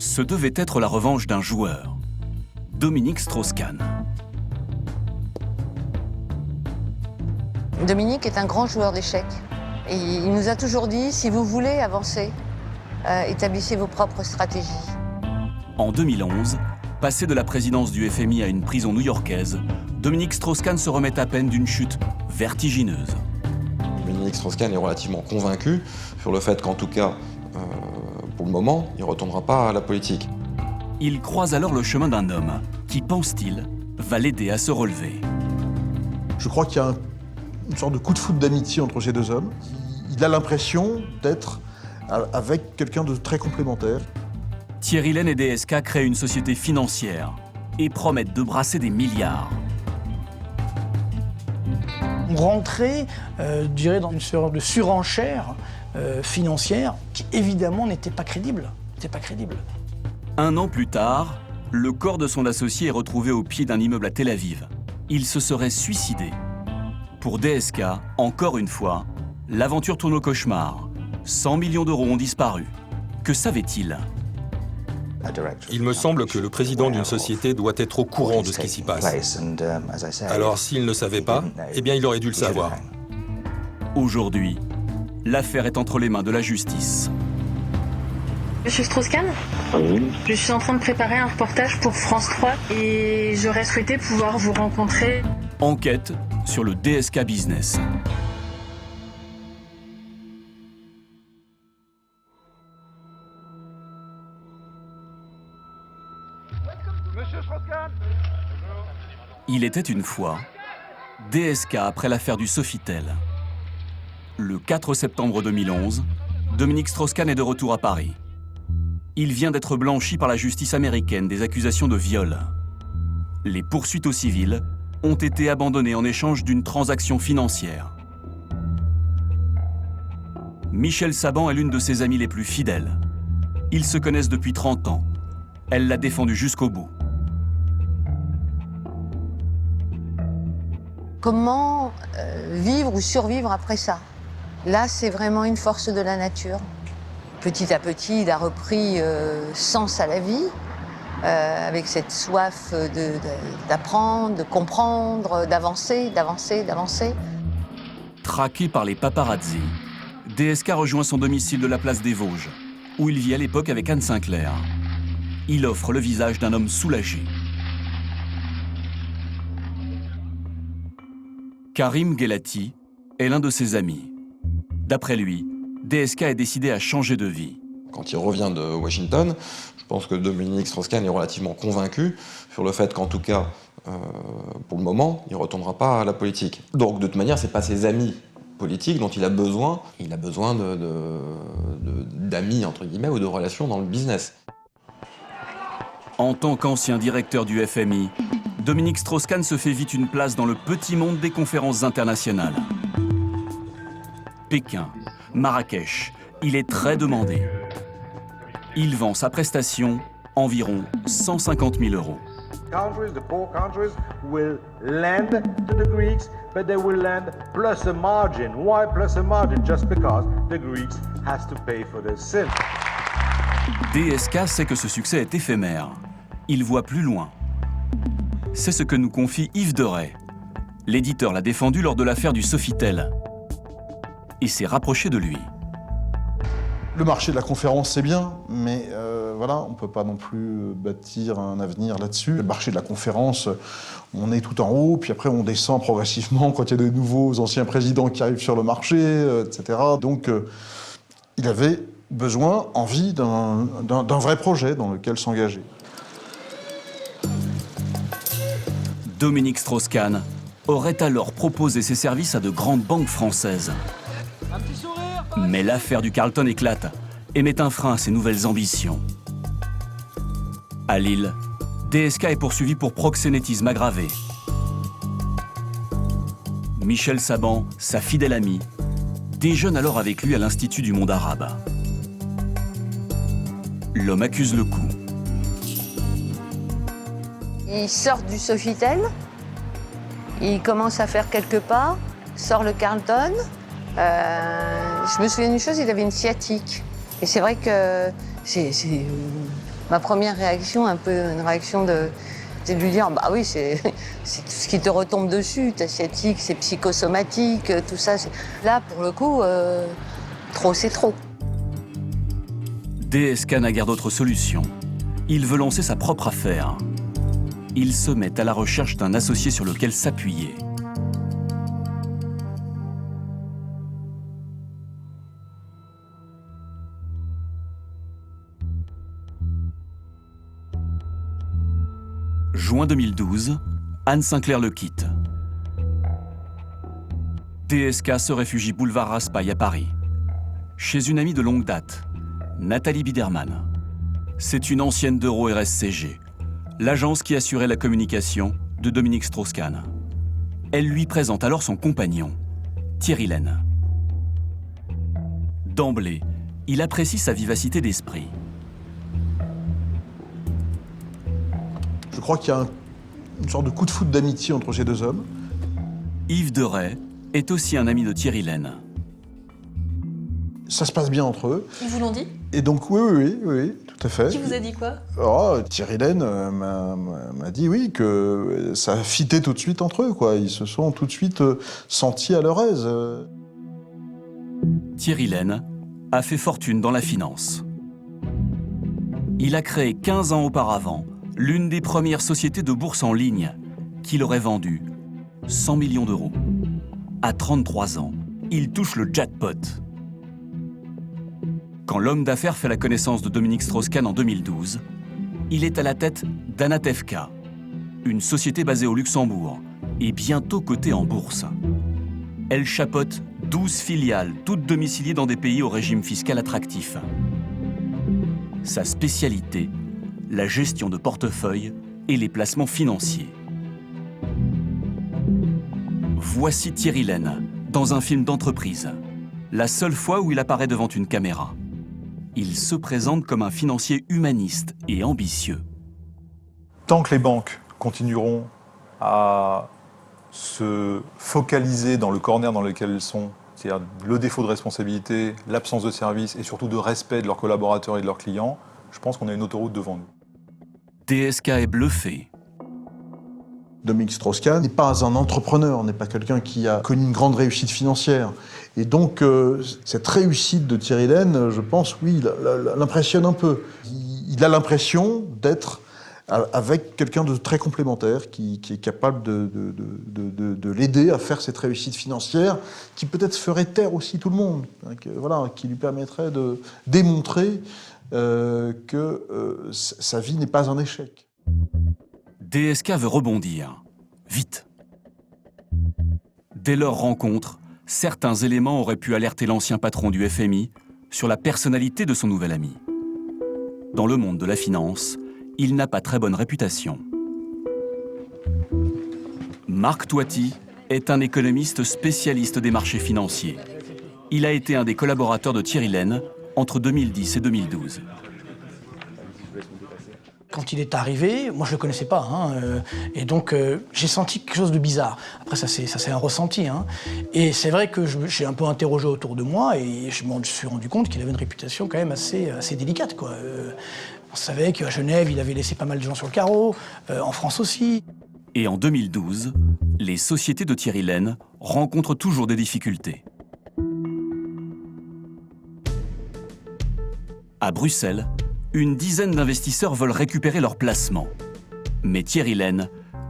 Ce devait être la revanche d'un joueur, Dominique Strauss-Kahn. Dominique est un grand joueur d'échecs. Et il nous a toujours dit, si vous voulez avancer, établissez vos propres stratégies. En 2011, passé de la présidence du FMI à une prison new-yorkaise, Dominique Strauss-Kahn se remet à peine d'une chute vertigineuse. Dominique Strauss-Kahn est relativement convaincu sur le fait qu'en tout cas, pour le moment, il ne retournera pas à la politique. Il croise alors le chemin d'un homme qui, pense-t-il, va l'aider à se relever. Je crois qu'il y a une sorte de coup de foudre d'amitié entre ces deux hommes. Il a l'impression d'être avec quelqu'un de très complémentaire. Thierry Lherm et DSK créent une société financière et promettent de brasser des milliards. On rentrait, je dirais, dans une sorte de surenchère financière qui, évidemment, n'était pas crédible. Un an plus tard, le corps de son associé est retrouvé au pied d'un immeuble à Tel Aviv. Il se serait suicidé. Pour DSK, encore une fois, l'aventure tourne au cauchemar. 100 millions d'euros ont disparu. Que savait-il ? Il me semble que le président d'une société doit être au courant de ce qui s'y passe. Alors s'il ne savait pas, eh bien il aurait dû le savoir. Aujourd'hui, l'affaire est entre les mains de la justice. Monsieur Strauss-Kahn ? Oui. Je suis en train de préparer un reportage pour France 3 et j'aurais souhaité pouvoir vous rencontrer. Enquête sur le DSK Business. Monsieur Strauss-Kahn. Il était une fois DSK après l'affaire du Sofitel. Le 4 septembre 2011, Dominique Strauss-Kahn est de retour à Paris. Il vient d'être blanchi par la justice américaine des accusations de viol. Les poursuites au civil ont été abandonnées en échange d'une transaction financière. Michel Saban est l'une de ses amies les plus fidèles. Ils se connaissent depuis 30 ans. Elle l'a défendu jusqu'au bout. Comment vivre ou survivre après ça? Là, c'est vraiment une force de la nature. Petit à petit, il a repris sens à la vie, avec cette soif d'apprendre, de comprendre, d'avancer. Traqué par les paparazzi, DSK rejoint son domicile de la place des Vosges, où il vit à l'époque avec Anne Sinclair. Il offre le visage d'un homme soulagé. Karim Guelati est l'un de ses amis. D'après lui, DSK est décidé à changer de vie. Quand il revient de Washington, je pense que Dominique Strauss-Kahn est relativement convaincu sur le fait qu'en tout cas, pour le moment, il ne retournera pas à la politique. Donc de toute manière, ce n'est pas ses amis politiques dont il a besoin. Il a besoin d'amis, entre guillemets, ou de relations dans le business. En tant qu'ancien directeur du FMI, Dominique Strauss-Kahn se fait vite une place dans le petit monde des conférences internationales. Pékin, Marrakech, il est très demandé. Il vend sa prestation environ 150 000 euros. Countries, the poor countries, will lend to the Greeks, but they will lend plus a margin. Why plus a margin? Just because the Greeks has to pay for their sin. DSK sait que ce succès est éphémère. Il voit plus loin. C'est ce que nous confie Yves Deray. L'éditeur l'a défendu lors de l'affaire du Sofitel et s'est rapproché de lui. Le marché de la conférence, c'est bien, mais voilà, on ne peut pas non plus bâtir un avenir là-dessus. Le marché de la conférence, on est tout en haut, puis après on descend progressivement quand il y a de nouveaux anciens présidents qui arrivent sur le marché, etc. Donc il avait besoin, envie d'un vrai projet dans lequel s'engager. Dominique Strauss-Kahn aurait alors proposé ses services à de grandes banques françaises. Mais l'affaire du Carlton éclate et met un frein à ses nouvelles ambitions. À Lille, DSK est poursuivi pour proxénétisme aggravé. Michel Saban, sa fidèle amie, déjeune alors avec lui à l'Institut du monde arabe. L'homme accuse le coup. Il sort du Sofitel, il commence à faire quelques pas, sort le Carlton. Je me souviens d'une chose, il avait une sciatique. Et c'est vrai que c'est Ma première réaction, un peu une réaction c'est de lui dire, bah oui, c'est tout ce qui te retombe dessus, ta sciatique, c'est psychosomatique, tout ça. Là, pour le coup, trop, c'est trop. DSK n'a guère d'autre solution. Il veut lancer sa propre affaire. Il se met à la recherche d'un associé sur lequel s'appuyer. Juin 2012, Anne Sinclair le quitte. DSK se réfugie boulevard Raspail à Paris, chez une amie de longue date, Nathalie Biderman. C'est une ancienne d'Euro RSCG, l'agence qui assurait la communication de Dominique Strauss-Kahn. Elle lui présente alors son compagnon, Thierry Lehne. D'emblée, il apprécie sa vivacité d'esprit. Je crois qu'il y a une sorte de coup de foudre d'amitié entre ces deux hommes. Yves Deray est aussi un ami de Thierry Lehne. Ça se passe bien entre eux. Ils vous l'ont dit? Et donc, oui, tout à fait. Qui vous a dit quoi? Oh, Thierry Lehne m'a dit oui, que ça fitait tout de suite entre eux, quoi. Ils se sont tout de suite sentis à leur aise. Thierry Lehne a fait fortune dans la finance. Il a créé 15 ans auparavant l'une des premières sociétés de bourse en ligne qu'il aurait vendue 100 millions d'euros. À 33 ans, il touche le jackpot. Quand l'homme d'affaires fait la connaissance de Dominique Strauss-Kahn en 2012, il est à la tête d'Anatevka, une société basée au Luxembourg et bientôt cotée en bourse. Elle chapeaute 12 filiales, toutes domiciliées dans des pays au régime fiscal attractif. Sa spécialité, la gestion de portefeuille et les placements financiers. Voici Thierry Lehne, dans un film d'entreprise, la seule fois où il apparaît devant une caméra. Il se présente comme un financier humaniste et ambitieux. Tant que les banques continueront à se focaliser dans le corner dans lequel elles sont, c'est-à-dire le défaut de responsabilité, l'absence de service et surtout de respect de leurs collaborateurs et de leurs clients, je pense qu'on a une autoroute devant nous. DSK est bluffé. Dominique Strauss-Kahn n'est pas un entrepreneur, n'est pas quelqu'un qui a connu une grande réussite financière. Et donc, cette réussite de Thierry Lehne, je pense, oui, l'impressionne un peu. Il a l'impression d'être avec quelqu'un de très complémentaire, qui est capable de l'aider à faire cette réussite financière, qui peut-être ferait taire aussi tout le monde, hein, qui lui permettrait de démontrer que sa vie n'est pas un échec. DSK veut rebondir, vite. Dès leur rencontre, certains éléments auraient pu alerter l'ancien patron du FMI sur la personnalité de son nouvel ami. Dans le monde de la finance, il n'a pas très bonne réputation. Marc Toiti est un économiste spécialiste des marchés financiers. Il a été un des collaborateurs de Thierry Lehne entre 2010 et 2012. Quand il est arrivé, moi je le connaissais pas, et donc j'ai senti quelque chose de bizarre. Après ça c'est un ressenti, et c'est vrai que j'ai un peu interrogé autour de moi et je me suis rendu compte qu'il avait une réputation quand même assez délicate, quoi. On savait qu'à Genève il avait laissé pas mal de gens sur le carreau, en France aussi. Et en 2012, les sociétés de Thierry Lehne rencontrent toujours des difficultés. À Bruxelles, une dizaine d'investisseurs veulent récupérer leurs placements. Mais Thierry Lehne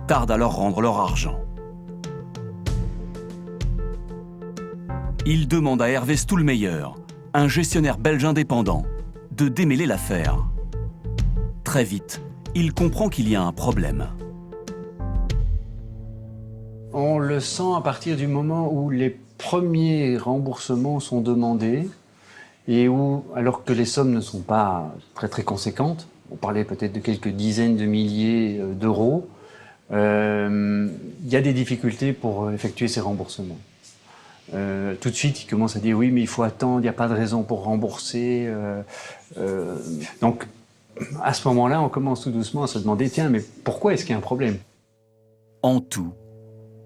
tarde à leur rendre leur argent. Il demande à Hervé Stoulmeyer, un gestionnaire belge indépendant, de démêler l'affaire. Très vite, il comprend qu'il y a un problème. On le sent à partir du moment où les premiers remboursements sont demandés et où, alors que les sommes ne sont pas très conséquentes, on parlait peut-être de quelques dizaines de milliers d'euros, il y a des difficultés pour effectuer ces remboursements. Tout de suite, il commence à dire oui, mais il faut attendre, il n'y a pas de raison pour rembourser. Donc, à ce moment-là, on commence tout doucement à se demander, tiens, mais pourquoi est-ce qu'il y a un problème? En tout,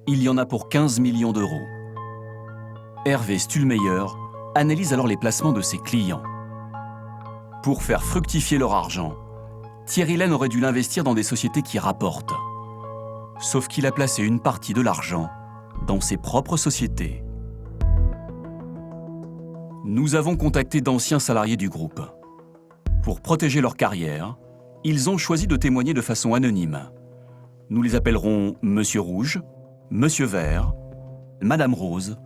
il y en a pour 15 millions d'euros. Hervé Stoulmeyer analyse alors les placements de ses clients. Pour faire fructifier leur argent, Thierry Lane aurait dû l'investir dans des sociétés qui rapportent. Sauf qu'il a placé une partie de l'argent dans ses propres sociétés. Nous avons contacté d'anciens salariés du groupe. Pour protéger leur carrière, ils ont choisi de témoigner de façon anonyme. Nous les appellerons Monsieur Rouge, Monsieur Vert, Madame Rose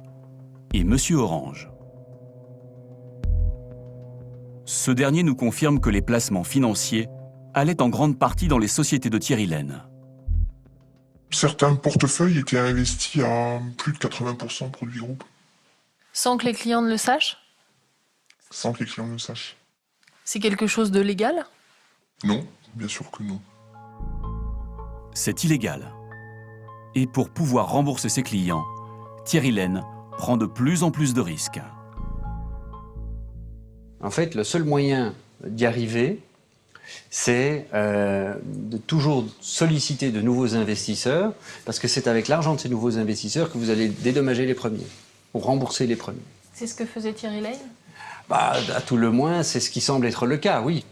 et Monsieur Orange. Ce dernier nous confirme que les placements financiers allaient en grande partie dans les sociétés de Thierry Lane. Certains portefeuilles étaient investis à plus de 80% produits groupe. Sans que les clients ne le sachent? Sans que les clients ne le sachent. C'est quelque chose de légal? Non, bien sûr que non. C'est illégal. Et pour pouvoir rembourser ses clients, Thierry Lane prend de plus en plus de risques. En fait, le seul moyen d'y arriver, c'est de toujours solliciter de nouveaux investisseurs, parce que c'est avec l'argent de ces nouveaux investisseurs que vous allez dédommager les premiers, ou rembourser les premiers. C'est ce que faisait Thierry Lane? Bah, à tout le moins, c'est ce qui semble être le cas, oui.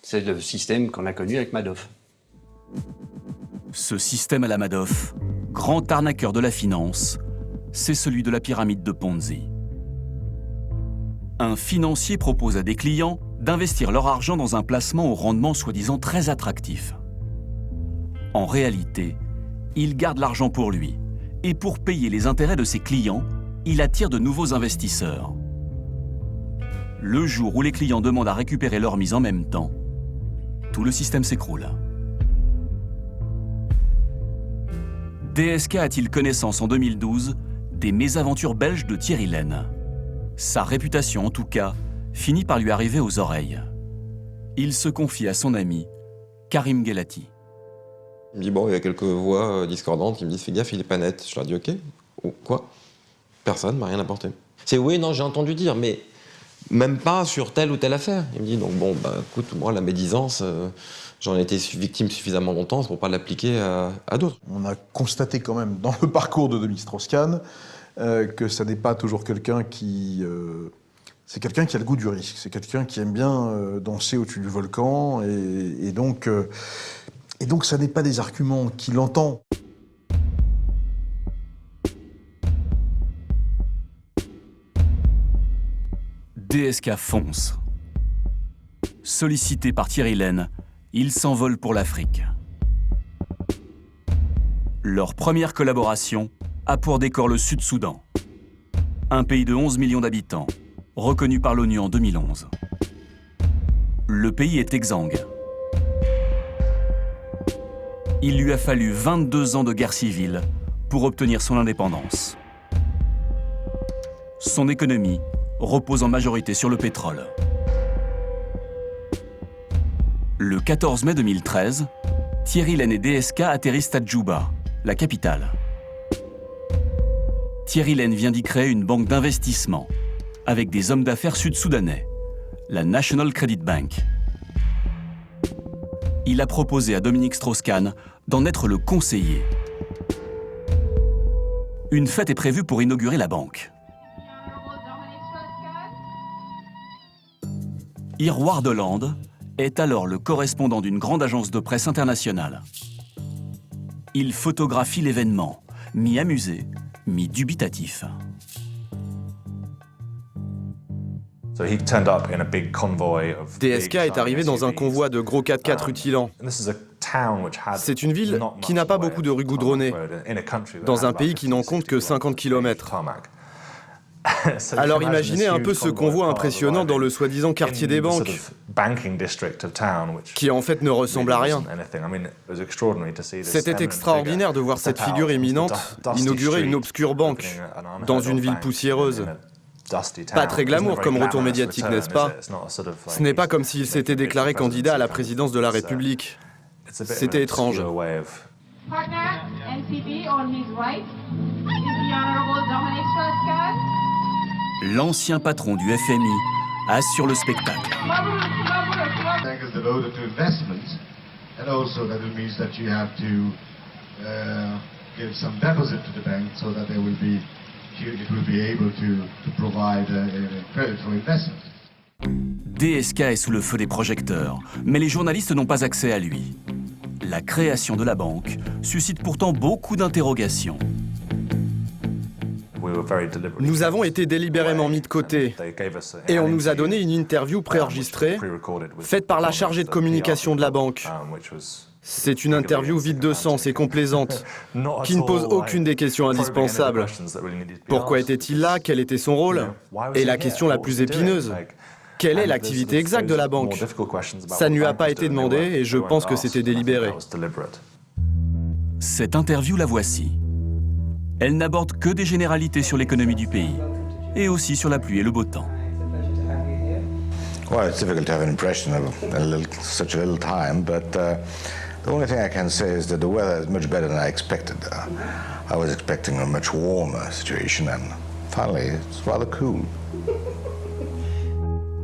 C'est le système qu'on a connu avec Madoff. Ce système à la Madoff, grand arnaqueur de la finance, c'est celui de la pyramide de Ponzi. Un financier propose à des clients d'investir leur argent dans un placement au rendement soi-disant très attractif. En réalité, il garde l'argent pour lui, et pour payer les intérêts de ses clients, il attire de nouveaux investisseurs. Le jour où les clients demandent à récupérer leur mise en même temps, tout le système s'écroule. DSK a-t-il connaissance en 2012 des mésaventures belges de Thierry Lane? Sa réputation, en tout cas, finit par lui arriver aux oreilles. Il se confie à son ami, Karim Guelati. Il me dit, bon, il y a quelques voix discordantes qui me disent, fais gaffe, il est pas net. Je leur dis, ok. Oh, quoi? Personne m'a rien apporté. C'est oui, non, j'ai entendu dire, mais même pas sur telle ou telle affaire. Il me dit, donc bon, bah écoute, moi, la médisance, j'en ai été victime suffisamment longtemps pour pas l'appliquer à d'autres. On a constaté quand même dans le parcours de Dominique Strauss-Kahn que ça n'est pas toujours quelqu'un qui... c'est quelqu'un qui a le goût du risque, c'est quelqu'un qui aime bien danser au-dessus du volcan, et donc ça n'est pas des arguments qu'il entend. DSK fonce. Sollicité par Thierry Lane, il s'envole pour l'Afrique. Leur première collaboration a pour décor le Sud-Soudan, un pays de 11 millions d'habitants, reconnu par l'ONU en 2011. Le pays est exsangue. Il lui a fallu 22 ans de guerre civile pour obtenir son indépendance. Son économie repose en majorité sur le pétrole. Le 14 mai 2013, Thierry Lane et DSK atterrissent à Djouba, la capitale. Thierry Lane vient d'y créer une banque d'investissement avec des hommes d'affaires sud-soudanais, la National Credit Bank. Il a proposé à Dominique Strauss-Kahn d'en être le conseiller. Une fête est prévue pour inaugurer la banque. Irward Holland est alors le correspondant d'une grande agence de presse internationale. Il photographie l'événement, mi-amusé, mi-dubitatif. DSK est arrivé dans un convoi de gros 4x4 rutilants. C'est une ville qui n'a pas beaucoup de rues goudronnées, dans un pays qui n'en compte que 50 km. Alors imaginez un peu ce convoi impressionnant dans le soi-disant quartier des banques, qui en fait ne ressemble à rien. C'était extraordinaire de voir cette figure éminente inaugurer une obscure banque dans une ville poussiéreuse. Pas très glamour comme retour médiatique, n'est-ce pas? Ce n'est pas comme s'il s'était déclaré candidat à la présidence de la République. C'était étrange. L'ancien patron du FMI assure le spectacle. DSK est sous le feu des projecteurs, mais les journalistes n'ont pas accès à lui. La création de la banque suscite pourtant beaucoup d'interrogations. Nous avons été délibérément mis de côté et on nous a donné une interview préenregistrée faite par la chargée de communication de la banque. C'est une interview vide de sens et complaisante, qui ne pose aucune des questions indispensables. Pourquoi était-il là? Quel était son rôle? Et la question la plus épineuse, quelle est l'activité exacte de la banque? Ça ne lui a pas été demandé et je pense que c'était délibéré. Cette interview, la voici. Elle n'aborde que des généralités sur l'économie du pays, et aussi sur la pluie et le beau temps. Well, it's difficult to have an impression of such a little time, but the only thing I can say is that the weather is much better than I expected. I was expecting a much warmer situation, and finally, it's rather cool.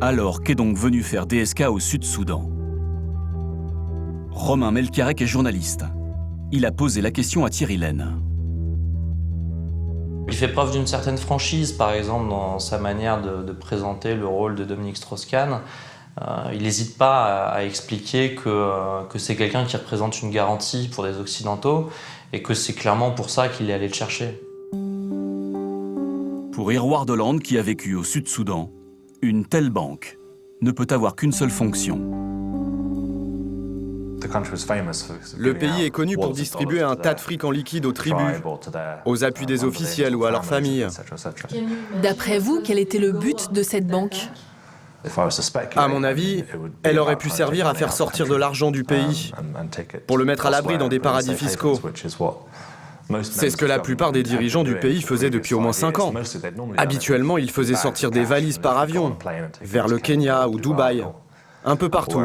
Alors, qu'est donc venu faire DSK au Sud-Soudan? Romain Melchiarec est journaliste. Il a posé la question à Thierry Lenne. Il fait preuve d'une certaine franchise, par exemple, dans sa manière de présenter le rôle de Dominique Strauss-Kahn. Il n'hésite pas à expliquer que c'est quelqu'un qui représente une garantie pour les Occidentaux et que c'est clairement pour ça qu'il est allé le chercher. Pour Irward Holland, qui a vécu au Sud-Soudan, une telle banque ne peut avoir qu'une seule fonction. Le pays est connu pour distribuer un tas de fric en liquide aux tribus, aux appuis des officiels ou à leurs familles. D'après vous, quel était le but de cette banque? À mon avis, elle aurait pu servir à faire sortir de l'argent du pays, pour le mettre à l'abri dans des paradis fiscaux. C'est ce que la plupart des dirigeants du pays faisaient depuis au moins 5 ans. Habituellement, ils faisaient sortir des valises par avion, vers le Kenya ou Dubaï, un peu partout.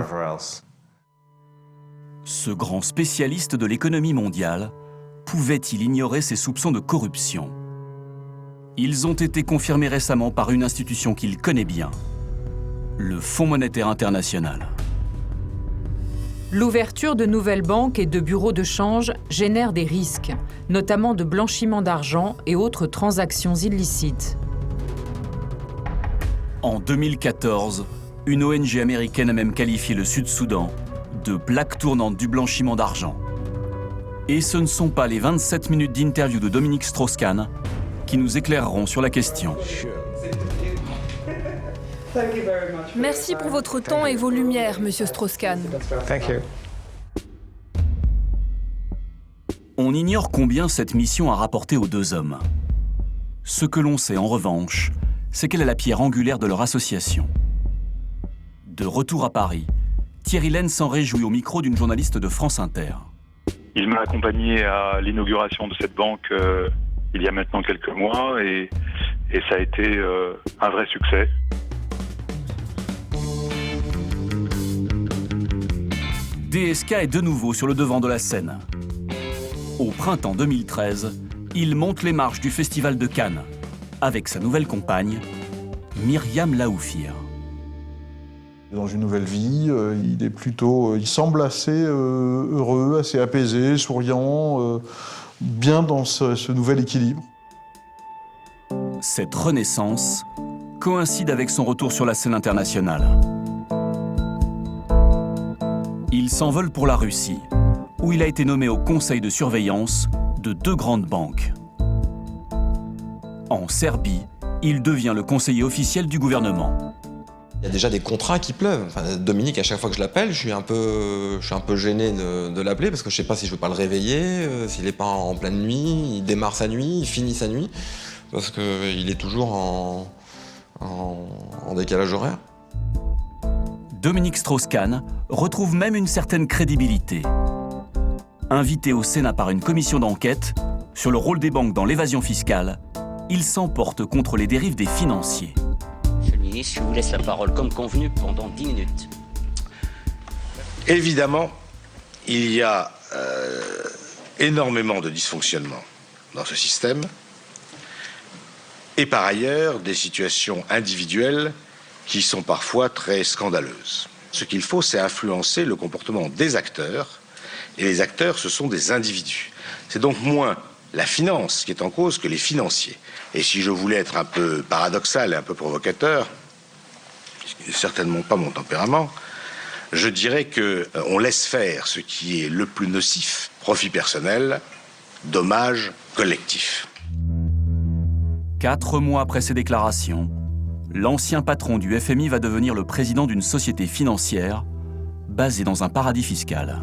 Ce grand spécialiste de l'économie mondiale pouvait-il ignorer ces soupçons de corruption? Ils ont été confirmés récemment par une institution qu'il connaît bien, le Fonds monétaire international. L'ouverture de nouvelles banques et de bureaux de change génère des risques, notamment de blanchiment d'argent et autres transactions illicites. En 2014, une ONG américaine a même qualifié le Sud-Soudan de plaque tournante du blanchiment d'argent. Et ce ne sont pas les 27 minutes d'interview de Dominique Strauss-Kahn qui nous éclaireront sur la question. Merci pour votre temps et vos lumières, Monsieur Strauss-Kahn. On ignore combien cette mission a rapporté aux deux hommes. Ce que l'on sait en revanche, c'est qu'elle est la pierre angulaire de leur association. De retour à Paris, Thierry Lenne s'en réjouit au micro d'une journaliste de France Inter. Il m'a accompagné à l'inauguration de cette banque il y a maintenant quelques mois et ça a été un vrai succès. DSK est de nouveau sur le devant de la scène. Au printemps 2013, il monte les marches du Festival de Cannes avec sa nouvelle compagne, Myriam Laoufir. Dans une nouvelle vie, il semble assez heureux, assez apaisé, souriant, bien dans ce nouvel équilibre. Cette renaissance coïncide avec son retour sur la scène internationale. Il s'envole pour la Russie, où il a été nommé au conseil de surveillance de 2 grandes banques. En Serbie, il devient le conseiller officiel du gouvernement. Il y a déjà des contrats qui pleuvent. Enfin, Dominique, à chaque fois que je l'appelle, je suis un peu gêné de l'appeler parce que je ne sais pas si je ne veux pas le réveiller, s'il n'est pas en pleine nuit, il démarre sa nuit, il finit sa nuit, parce qu'il est toujours en décalage horaire. Dominique Strauss-Kahn retrouve même une certaine crédibilité. Invité au Sénat par une commission d'enquête sur le rôle des banques dans l'évasion fiscale, il s'emporte contre les dérives des financiers. Monsieur le ministre, je vous laisse la parole comme convenu pendant 10 minutes. Évidemment, il y a énormément de dysfonctionnements dans ce système et par ailleurs des situations individuelles qui sont parfois très scandaleuses. Ce qu'il faut, c'est influencer le comportement des acteurs, et les acteurs, ce sont des individus. C'est donc moins la finance qui est en cause que les financiers. Et si je voulais être un peu paradoxal et un peu provocateur, qui n'est certainement pas mon tempérament, je dirais qu'on laisse faire ce qui est le plus nocif, profit personnel, dommage collectif. 4 mois après ces déclarations, l'ancien patron du FMI va devenir le président d'une société financière basée dans un paradis fiscal.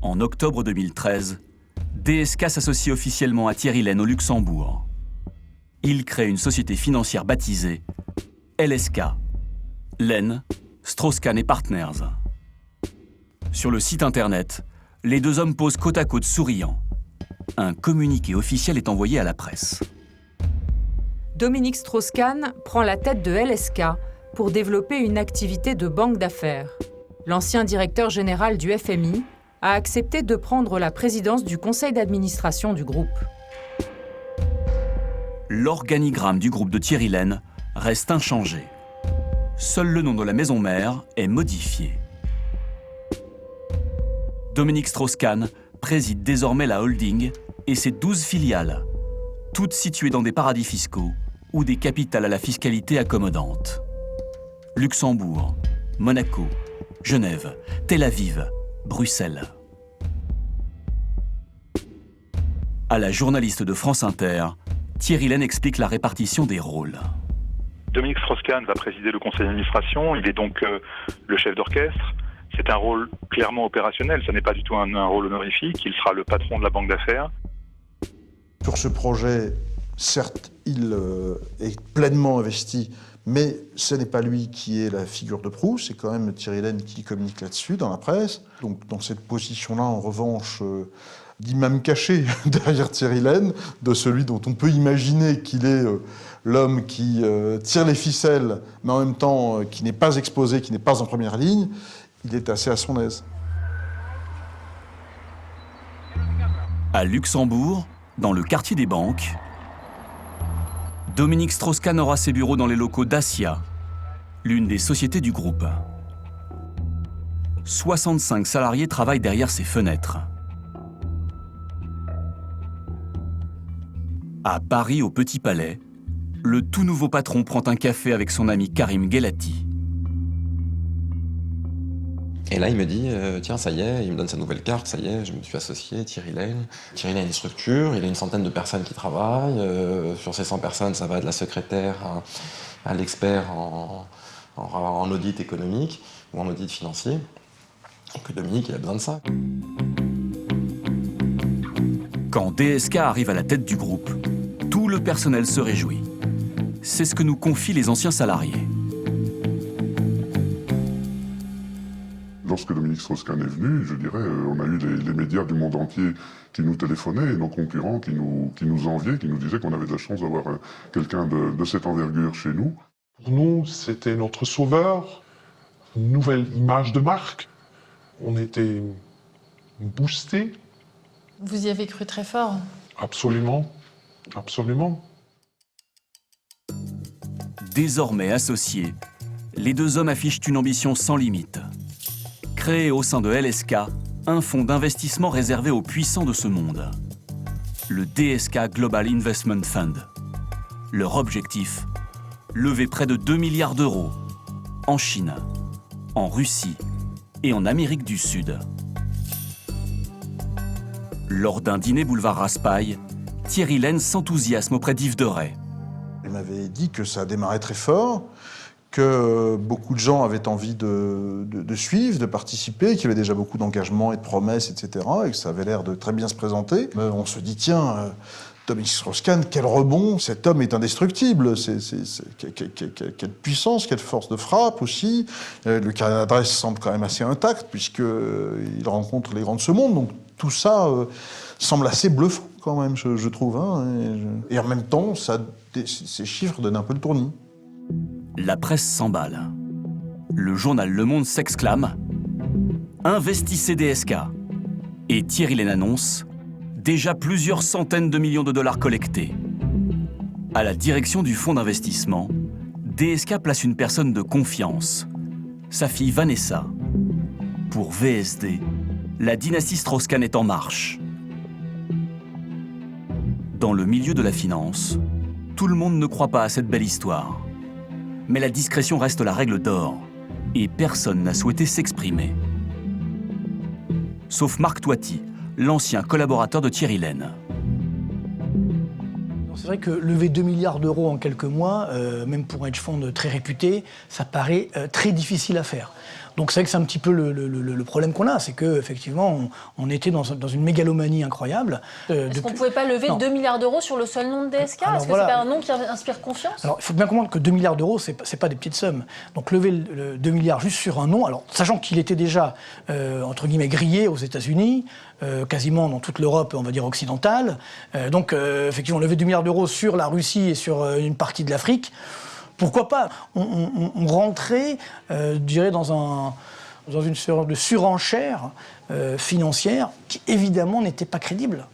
En octobre 2013, DSK s'associe officiellement à Thierry Lehne au Luxembourg. Il crée une société financière baptisée LSK, Lehne, Strauss-Kahn et Partners. Sur le site internet, les deux hommes posent côte à côte souriants. Un communiqué officiel est envoyé à la presse. Dominique Strauss-Kahn prend la tête de LSK pour développer une activité de banque d'affaires. L'ancien directeur général du FMI a accepté de prendre la présidence du conseil d'administration du groupe. L'organigramme du groupe de Thierry Lehne reste inchangé. Seul le nom de la maison mère est modifié. Dominique Strauss-Kahn préside désormais la holding et ses 12 filiales, toutes situées dans des paradis fiscaux ou des capitales à la fiscalité accommodante. Luxembourg, Monaco, Genève, Tel Aviv, Bruxelles. À la journaliste de France Inter, Thierry Lehne explique la répartition des rôles. Dominique Strauss-Kahn va présider le conseil d'administration, il est donc le chef d'orchestre. C'est un rôle clairement opérationnel, ce n'est pas du tout un rôle honorifique, il sera le patron de la banque d'affaires. Sur ce projet, certes, il est pleinement investi, mais ce n'est pas lui qui est la figure de proue, c'est quand même Thierry Lehne qui communique là-dessus dans la presse. Donc dans cette position-là, en revanche, d'imam caché derrière Thierry Lehne, de celui dont on peut imaginer qu'il est l'homme qui tire les ficelles, mais en même temps qui n'est pas exposé, qui n'est pas en première ligne, il est assez à son aise. À Luxembourg, dans le quartier des banques, Dominique Strauss-Kahn aura ses bureaux dans les locaux d'Asia, l'une des sociétés du groupe. 65 salariés travaillent derrière ses fenêtres. À Paris, au Petit Palais, le tout nouveau patron prend un café avec son ami Karim Guelati. Et là, il me dit, tiens, ça y est, il me donne sa nouvelle carte, ça y est, je me suis associé, Thierry Lehne. Thierry Lehne a une structure, il a une centaine de personnes qui travaillent. Sur ces 100 personnes, ça va de la secrétaire à l'expert en audit économique ou en audit financier. Donc Dominique, il a besoin de ça. Quand DSK arrive à la tête du groupe, tout le personnel se réjouit. C'est ce que nous confient les anciens salariés. Lorsque Dominique Strauss-Kahn est venu, je dirais, on a eu les médias du monde entier qui nous téléphonaient et nos concurrents qui nous enviaient, qui nous disaient qu'on avait de la chance d'avoir quelqu'un de cette envergure chez nous. Pour nous, c'était notre sauveur, une nouvelle image de marque. On était boostés. Vous y avez cru très fort? Absolument, absolument. Désormais associés, les deux hommes affichent une ambition sans limite. Créer au sein de LSK un fonds d'investissement réservé aux puissants de ce monde, le DSK Global Investment Fund. Leur objectif, lever près de 2 milliards d'euros en Chine, en Russie et en Amérique du Sud. Lors d'un dîner boulevard Raspail, Thierry Lehne s'enthousiasme auprès d'Yves Deray. Il m'avait dit que ça a démarré très fort, que beaucoup de gens avaient envie de suivre, de participer, qu'il y avait déjà beaucoup d'engagements et de promesses, etc., et que ça avait l'air de très bien se présenter. On se dit, tiens, Dominique Strauss-Kahn, quel rebond, cet homme est indestructible, quelle puissance, quelle force de frappe aussi. Le carnet d'adresse semble quand même assez intact, puisqu'il rencontre les grands de ce monde, donc tout ça semble assez bluffant quand même, je trouve. Hein, et en même temps, ces chiffres donnent un peu le tournis. La presse s'emballe. Le journal Le Monde s'exclame « Investissez DSK !» Et Thierry Lehne annonce « Déjà plusieurs centaines de millions de dollars collectés ». À la direction du fonds d'investissement, DSK place une personne de confiance, sa fille Vanessa. Pour VSD, la dynastie Strauss-Kahn est en marche. Dans le milieu de la finance, tout le monde ne croit pas à cette belle histoire. Mais la discrétion reste la règle d'or, et personne n'a souhaité s'exprimer. Sauf Marc Toiti, l'ancien collaborateur de Thierry Lenne. C'est vrai que lever 2 milliards d'euros en quelques mois, même pour un hedge fund très réputé, ça paraît très difficile à faire. Donc c'est vrai que c'est un petit peu le problème qu'on a, c'est qu'effectivement, on était dans une mégalomanie incroyable. Est-ce qu'on ne pouvait pas lever 2 milliards d'euros sur le seul nom de DSK? Est-ce que c'est pas un nom qui inspire confiance? Alors il faut bien comprendre que 2 milliards d'euros, c'est pas des petites sommes. Donc lever 2 milliards juste sur un nom, alors sachant qu'il était déjà, entre guillemets, grillé aux États-Unis, quasiment dans toute l'Europe, on va dire, occidentale. Donc effectivement, lever 2 milliards d'euros sur la Russie et sur une partie de l'Afrique, pourquoi pas? On rentrait, je dirais, dans une sorte de surenchère financière qui, évidemment, n'était pas crédible.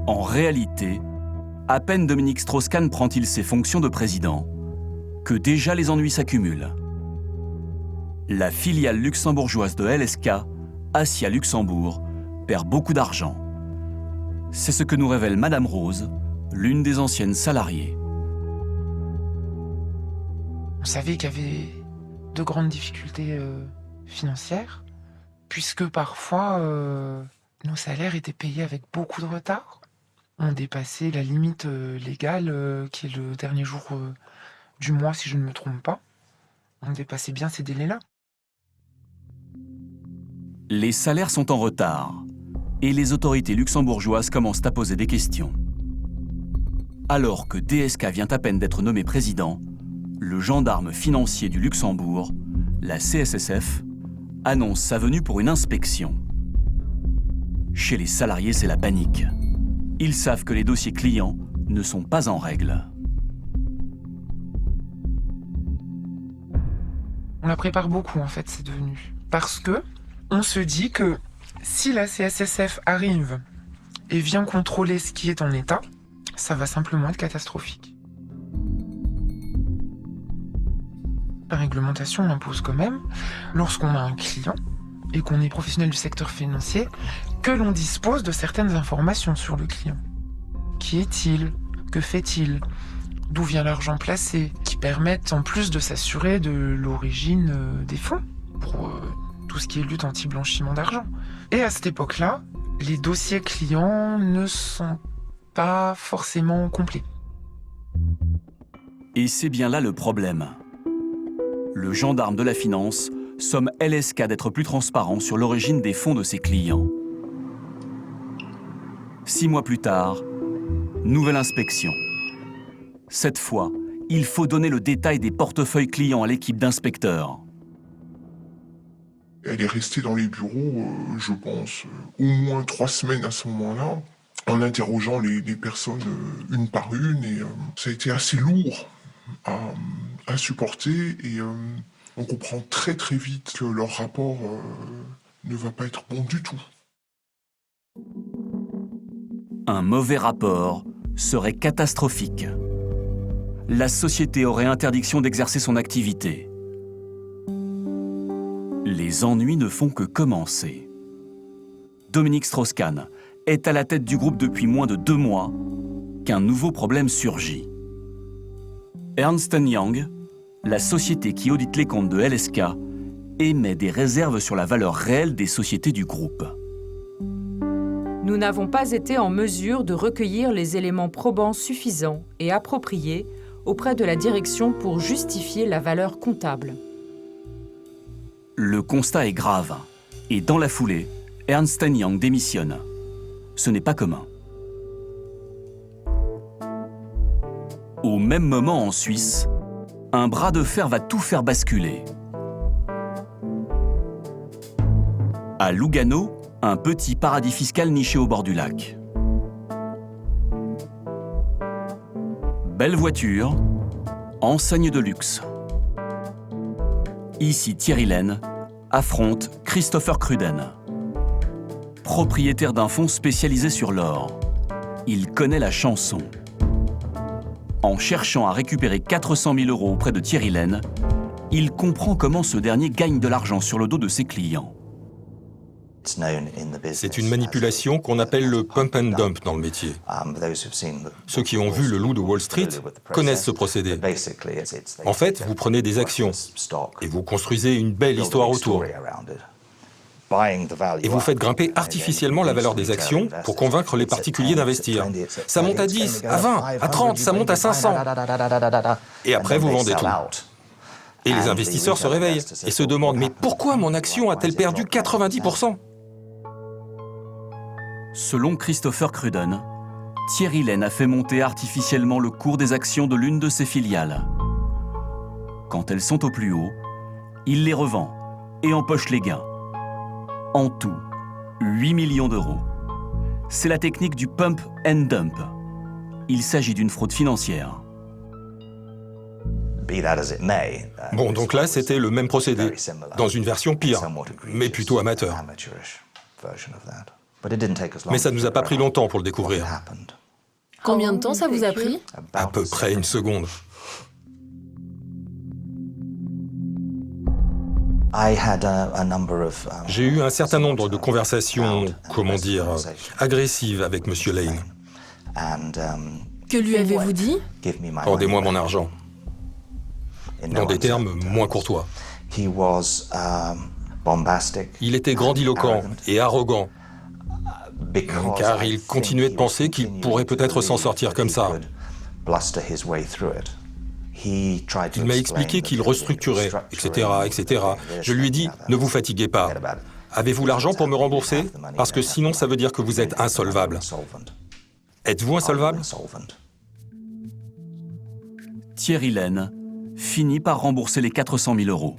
En réalité, à peine Dominique Strauss-Kahn prend-il ses fonctions de président, que déjà les ennuis s'accumulent. La filiale luxembourgeoise de LSK, Assia Luxembourg, perd beaucoup d'argent. C'est ce que nous révèle Madame Rose, l'une des anciennes salariées. On savait qu'il y avait de grandes difficultés financières, puisque parfois nos salaires étaient payés avec beaucoup de retard. On dépassait la limite légale, qui est le dernier jour du mois, si je ne me trompe pas. On dépassait bien ces délais-là. Les salaires sont en retard. Et les autorités luxembourgeoises commencent à poser des questions. Alors que DSK vient à peine d'être nommé président, le gendarme financier du Luxembourg, la CSSF, annonce sa venue pour une inspection. Chez les salariés, c'est la panique. Ils savent que les dossiers clients ne sont pas en règle. On la prépare beaucoup, en fait, cette venue. Parce que on se dit que si la CSSF arrive et vient contrôler ce qui est en état, ça va simplement être catastrophique. La réglementation impose quand même, lorsqu'on a un client et qu'on est professionnel du secteur financier, que l'on dispose de certaines informations sur le client. Qui est-il? Que fait-il? D'où vient l'argent placé? Qui permettent en plus de s'assurer de l'origine des fonds pour tout ce qui est lutte anti-blanchiment d'argent. Et à cette époque-là, les dossiers clients ne sont pas forcément complets. Et c'est bien là le problème. Le gendarme de la finance somme LSK d'être plus transparent sur l'origine des fonds de ses clients. 6 mois plus tard, nouvelle inspection. Cette fois, il faut donner le détail des portefeuilles clients à l'équipe d'inspecteurs. Elle est restée dans les bureaux, je pense, au moins 3 semaines à ce moment-là, en interrogeant les personnes une par une, et ça a été assez lourd à supporter, et on comprend très très vite que leur rapport ne va pas être bon du tout. Un mauvais rapport serait catastrophique. La société aurait interdiction d'exercer son activité. Les ennuis ne font que commencer. Dominique Strauss-Kahn est à la tête du groupe depuis moins de 2 mois qu'un nouveau problème surgit. Ernst & Young, la société qui audite les comptes de LSK, émet des réserves sur la valeur réelle des sociétés du groupe. Nous n'avons pas été en mesure de recueillir les éléments probants suffisants et appropriés auprès de la direction pour justifier la valeur comptable. Le constat est grave, et dans la foulée, Ernst & Young démissionne. Ce n'est pas commun. Au même moment en Suisse, un bras de fer va tout faire basculer. À Lugano, un petit paradis fiscal niché au bord du lac. Belle voiture, enseigne de luxe. Ici, Thierry Lenne affronte Christopher Cruden. Propriétaire d'un fonds spécialisé sur l'or, il connaît la chanson. En cherchant à récupérer 400 000 € auprès de Thierry Lenne, il comprend comment ce dernier gagne de l'argent sur le dos de ses clients. C'est une manipulation qu'on appelle le pump and dump dans le métier. Ceux qui ont vu Le Loup de Wall Street connaissent ce procédé. En fait, vous prenez des actions et vous construisez une belle histoire autour. Et vous faites grimper artificiellement la valeur des actions pour convaincre les particuliers d'investir. Ça monte à 10, à 20, à 30, ça monte à 500. Et après, vous vendez tout. Et les investisseurs se réveillent et se demandent « Mais pourquoi mon action a-t-elle perdu 90% ?» Selon Christopher Cruden, Thierry Lane a fait monter artificiellement le cours des actions de l'une de ses filiales. Quand elles sont au plus haut, il les revend et empoche les gains. En tout, 8 millions d'euros. C'est la technique du pump and dump. Il s'agit d'une fraude financière. Bon, donc là, c'était le même procédé, dans une version pire, mais plutôt amateur. Mais ça ne nous a pas pris longtemps pour le découvrir. Combien de temps ça vous a pris? À peu près une seconde. J'ai eu un certain nombre de conversations, comment dire, agressives avec M. Lane. Que lui avez-vous dit? Rendez-moi mon argent. Dans des termes moins courtois. Il était grandiloquent et arrogant, car il continuait de penser qu'il pourrait peut-être s'en sortir comme ça. Il m'a expliqué qu'il restructurait, etc., etc. Je lui ai dit, ne vous fatiguez pas. Avez-vous l'argent pour me rembourser? Parce que sinon, ça veut dire que vous êtes insolvable. Êtes-vous insolvable? Thierry Lane finit par rembourser les 400 000 euros.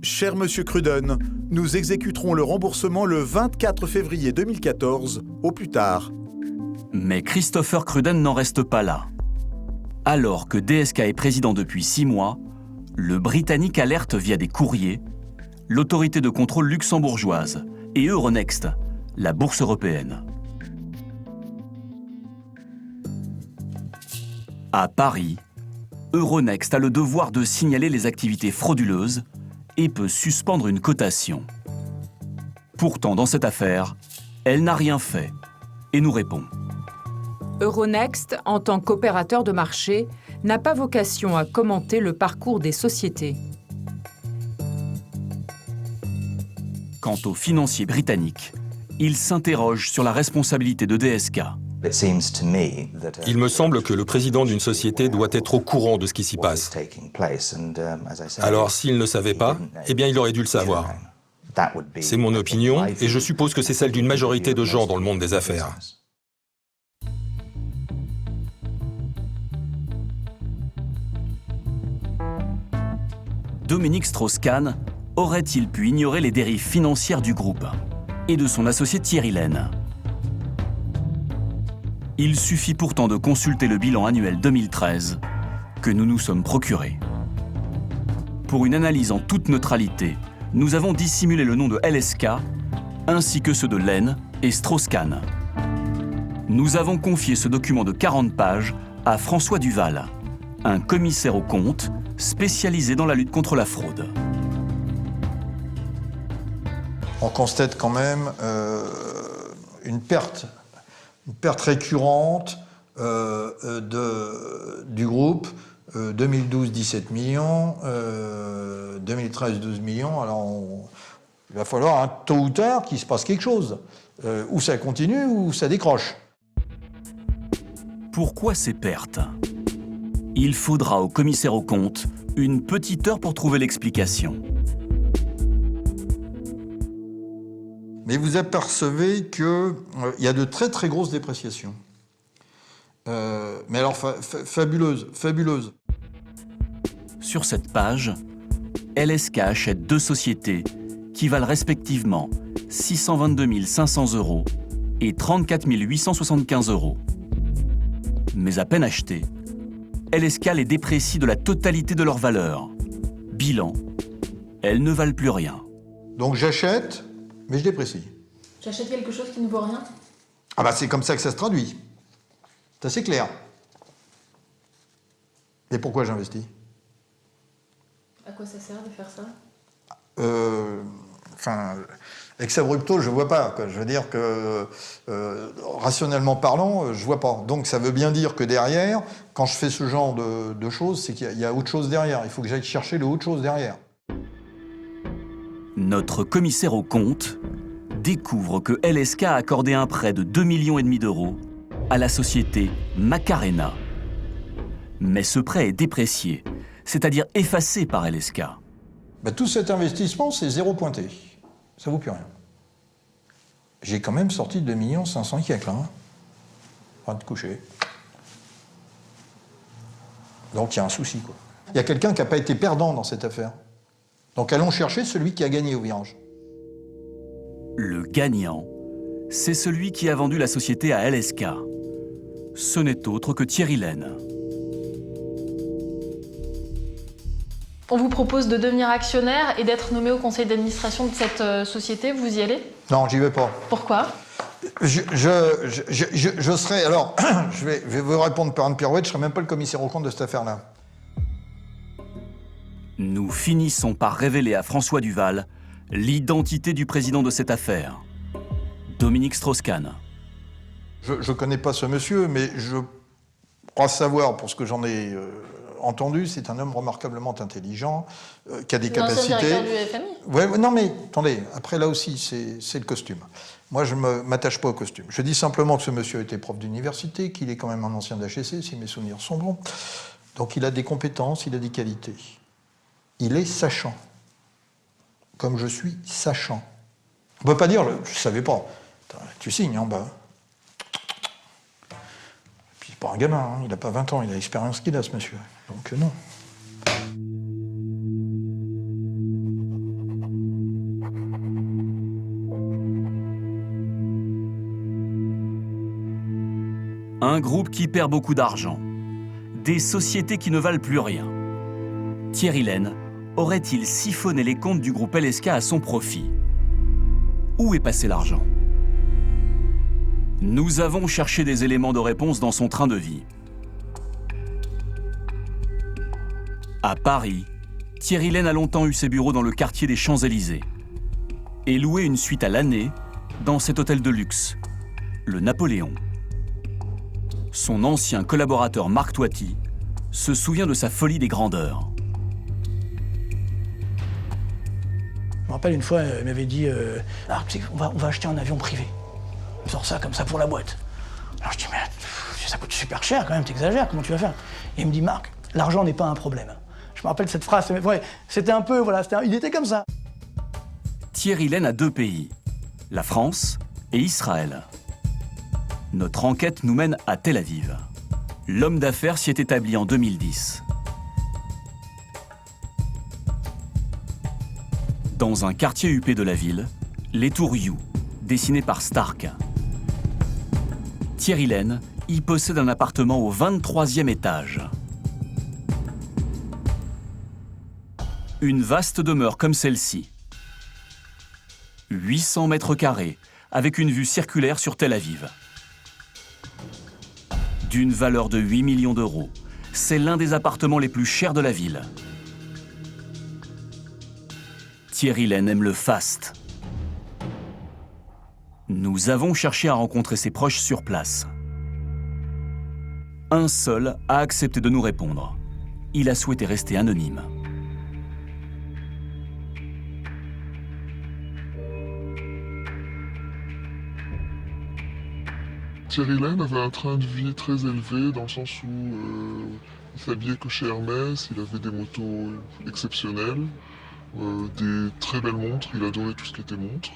Cher Monsieur Cruden, nous exécuterons le remboursement le 24 février 2014, au plus tard. Mais Christopher Cruden n'en reste pas là. Alors que DSK est président depuis 6 mois, le Britannique alerte via des courriers l'autorité de contrôle luxembourgeoise et Euronext, la bourse européenne. À Paris, Euronext a le devoir de signaler les activités frauduleuses et peut suspendre une cotation. Pourtant, dans cette affaire, elle n'a rien fait et nous répond. Euronext, en tant qu'opérateur de marché, n'a pas vocation à commenter le parcours des sociétés. Quant aux financiers britanniques, ils s'interrogent sur la responsabilité de DSK. Il me semble que le président d'une société doit être au courant de ce qui s'y passe. Alors, s'il ne savait pas, eh bien, il aurait dû le savoir. C'est mon opinion, et je suppose que c'est celle d'une majorité de gens dans le monde des affaires. Dominique Strauss-Kahn aurait-il pu ignorer les dérives financières du groupe et de son associé Thierry Lane? Il suffit pourtant de consulter le bilan annuel 2013 que nous nous sommes procurés. Pour une analyse en toute neutralité, nous avons dissimulé le nom de LSK ainsi que ceux de Lane et Strauss-Kahn. Nous avons confié ce document de 40 pages à François Duval, un commissaire aux comptes spécialisé dans la lutte contre la fraude. On constate quand même une perte récurrente du groupe. 2012, 17 millions, 2013, 12 millions. Alors, il va falloir tôt ou tard qu'il se passe quelque chose. Ou ça continue, ou ça décroche. Pourquoi ces pertes? Il faudra au commissaire aux comptes une petite heure pour trouver l'explication. Mais vous apercevez qu'il y a de très très grosses dépréciations. Mais alors fabuleuses. Sur cette page, LSK achète 2 sociétés qui valent respectivement 622 500 euros et 34 875 euros. Mais à peine achetées, LSK les déprécie de la totalité de leur valeur. Bilan, elles ne valent plus rien. Donc j'achète, mais je déprécie. J'achète quelque chose qui ne vaut rien? Ah bah c'est comme ça que ça se traduit. C'est assez clair. Et pourquoi j'investis? À quoi ça sert de faire ça? Enfin, ex abrupto, je vois pas, quoi. Je veux dire que, rationnellement parlant, je vois pas. Donc ça veut bien dire que derrière, quand je fais ce genre de choses, c'est qu'il y a autre chose derrière. Il faut que j'aille chercher le autre chose derrière. Notre commissaire aux comptes découvre que LSK a accordé un prêt de 2,5 millions d'euros à la société Macarena. Mais ce prêt est déprécié, c'est-à-dire effacé par LSK. Tout cet investissement, c'est zéro pointé. Ça vaut plus rien. J'ai quand même sorti 2 500 000 là. Pas de coucher. Donc il y a un souci, quoi. Il y a quelqu'un qui n'a pas été perdant dans cette affaire. Donc allons chercher celui qui a gagné au virage. Le gagnant, c'est celui qui a vendu la société à LSK. Ce n'est autre que Thierry Lehne. On vous propose de devenir actionnaire et d'être nommé au conseil d'administration de cette société. Vous y allez? Non, j'y vais pas. Pourquoi? Je serai... Alors, je vais vous répondre par une pirouette, je ne serai même pas le commissaire aux comptes de cette affaire-là. Nous finissons par révéler à François Duval l'identité du président de cette affaire, Dominique Strauss-Kahn. Je ne connais pas ce monsieur, mais je crois savoir, pour ce que j'en ai entendu, c'est un homme remarquablement intelligent, qui a des capacités... L'ancien directeur du FMI. Ouais, non mais, attendez, après là aussi, c'est le costume. Moi, je ne m'attache pas au costume. Je dis simplement que ce monsieur était prof d'université, qu'il est quand même un ancien d'HEC, si mes souvenirs sont bons. Donc il a des compétences, il a des qualités. Il est sachant. Comme je suis sachant. On ne peut pas dire, je ne savais pas. Tu signes en bas. Puis c'est pas un gamin, hein. Il n'a pas 20 ans, il a l'expérience qu'il a, ce monsieur. Donc non. Un groupe qui perd beaucoup d'argent. Des sociétés qui ne valent plus rien. Thierry Lehne aurait-il siphonné les comptes du groupe LSK à son profit? Où est passé l'argent? Nous avons cherché des éléments de réponse dans son train de vie. À Paris, Thierry Lehne a longtemps eu ses bureaux dans le quartier des Champs-Élysées et loué une suite à l'année dans cet hôtel de luxe, le Napoléon. Son ancien collaborateur Marc Toiti se souvient de sa folie des grandeurs. Je me rappelle une fois, il m'avait dit on va acheter un avion privé. Il sort ça comme ça pour la boîte. Alors je dis, mais ça coûte super cher quand même, t'exagères, comment tu vas faire? Et il me dit, Marc, l'argent n'est pas un problème. Je me rappelle cette phrase, c'était un peu, voilà, il était comme ça. Thierry Lehne a 2 pays, la France et Israël. Notre enquête nous mène à Tel Aviv. L'homme d'affaires s'y est établi en 2010. Dans un quartier huppé de la ville, les tours You, dessinées par Stark. Thierry Lehne y possède un appartement au 23e étage. Une vaste demeure comme celle-ci. 800 mètres carrés, avec une vue circulaire sur Tel Aviv. D'une valeur de 8 millions d'euros, c'est l'un des appartements les plus chers de la ville. Thierry Lehne aime le faste. Nous avons cherché à rencontrer ses proches sur place. Un seul a accepté de nous répondre. Il a souhaité rester anonyme. Thierry Lehne avait un train de vie très élevé dans le sens où il s'habillait que chez Hermès, il avait des motos exceptionnelles, des très belles montres, il adorait tout ce qui était montre.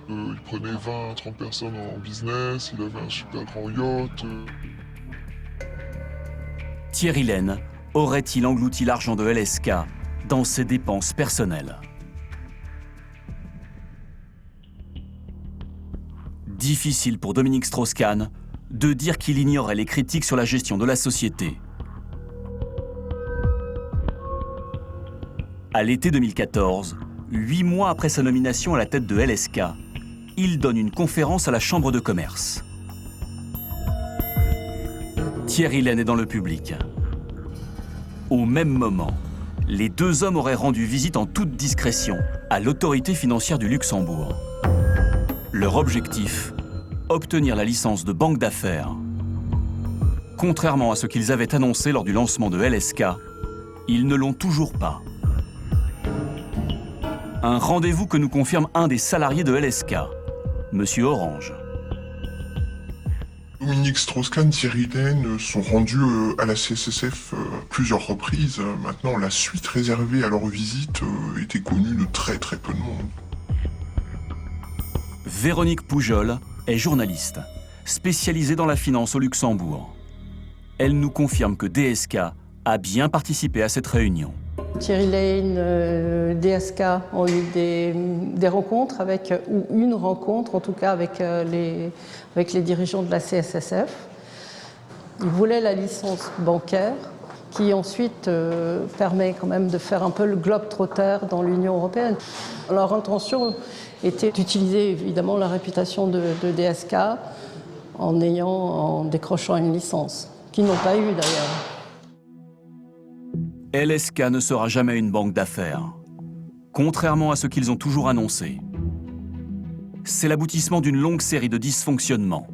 Il prenait 20 à 30 personnes en business, il avait un super grand yacht. Thierry Lehne aurait-il englouti l'argent de LSK dans ses dépenses personnelles? Difficile pour Dominique Strauss-Kahn de dire qu'il ignorait les critiques sur la gestion de la société. À l'été 2014, 8 mois après sa nomination à la tête de LSK, il donne une conférence à la Chambre de commerce. Thierry Lehne est dans le public. Au même moment, Les deux hommes auraient rendu visite en toute discrétion à l'autorité financière du Luxembourg. Leur objectif, obtenir la licence de banque d'affaires. Contrairement à ce qu'ils avaient annoncé lors du lancement de LSK, ils ne l'ont toujours pas. Un rendez-vous que nous confirme un des salariés de LSK, Monsieur Orange. Dominique Strauss-Kahn, Thierry Lehne sont rendus à la CSSF plusieurs reprises. Maintenant, la suite réservée à leur visite était connue de très très peu de monde. Véronique Poujol est journaliste, spécialisée dans la finance au Luxembourg. Elle nous confirme que DSK a bien participé à cette réunion. Thierry Lehne, DSK ont eu des rencontres ou une rencontre en tout cas avec les dirigeants de la CSSF. Ils voulaient la licence bancaire qui ensuite permet quand même de faire un peu le globe-trotter dans l'Union européenne. Leur intention était d'utiliser évidemment la réputation de DSK en décrochant une licence, qu'ils n'ont pas eu d'ailleurs. LSK ne sera jamais une banque d'affaires, contrairement à ce qu'ils ont toujours annoncé. C'est l'aboutissement d'une longue série de dysfonctionnements.